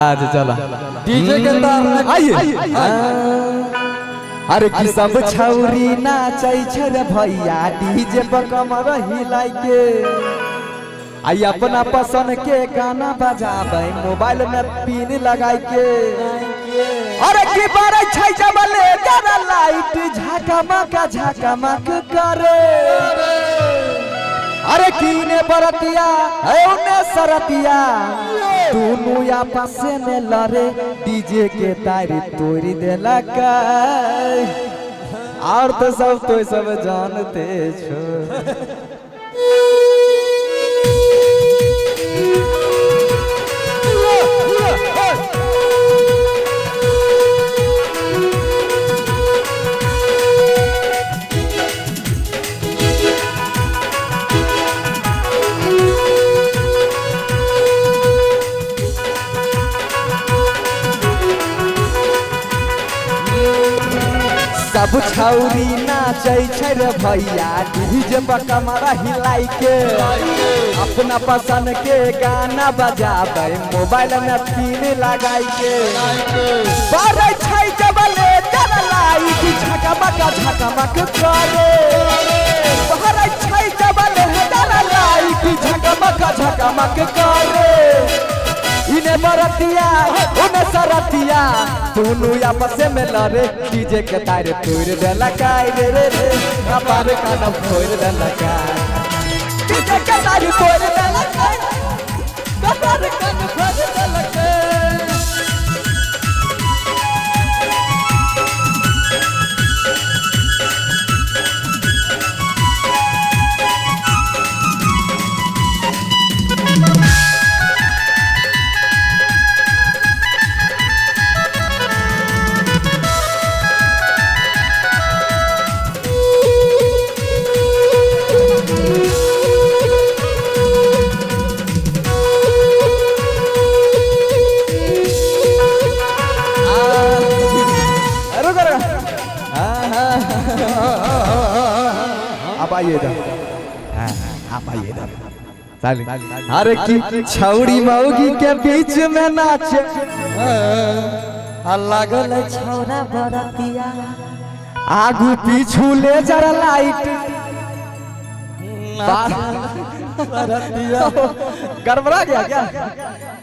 आज चला डीजे के तार आइए। अरे कि सब छौरी नाचै छै रे भैया डीजे पर कमर हिलाई के आई अपना पसंद के गाना बजाबै मोबाइल में पिन लगाई के। अरे की बारे छै जबले जरा लाइट झकमक करे। अरे कीने बरतिया औने सरतिया दोनों आपस में लड़े डीजे के तार तोड़ देला का। और तो सब जानते छो। सब छौरी नाचै छै रे भैया डीजे पर कमर हिलाई के अपना पसंद के गाना बजाबै मोबाइल में पिन लगाई के। बारे छै जबले जरा लाइट झकमक करे। बारे छै जबले जरा लाइट झकमक करे। इने बरतिया उने सरतिया दोनों आपस में लड़े डीजे के तार तोड़ देला का रे कपार कान फोड़ देला का। डीजे के तार तोड़ देला का कपार कान फोड़ देला का। आप आइए इधर। आप आइए इधर। अरे की छौड़ी मौगी के बीच में नाचे लगल छौरा बरतिया आगू पीछू ले जरा लाइट गड़बड़ा गया क्या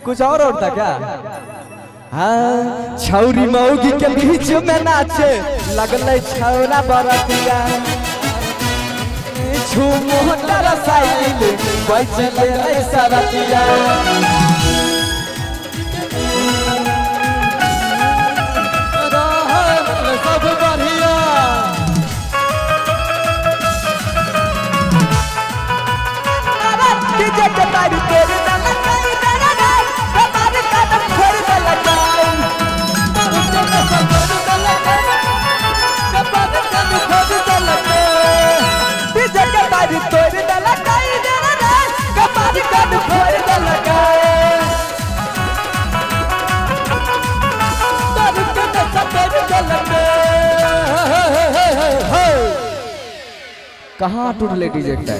कुछ और होता क्या। हाँ छौरी मौगी के बीच में नाचे लगल छौरा बरतिया छू मोटर साइकिल बैठ ले सरतिया। सब बढ़िया डीजे के तारी तोड़ देला कपार कान फोड़ देला का। डीजे के तारी तोड़ देला कपार कान फोड़ देला का। कहाँ टूट ले डीजे का।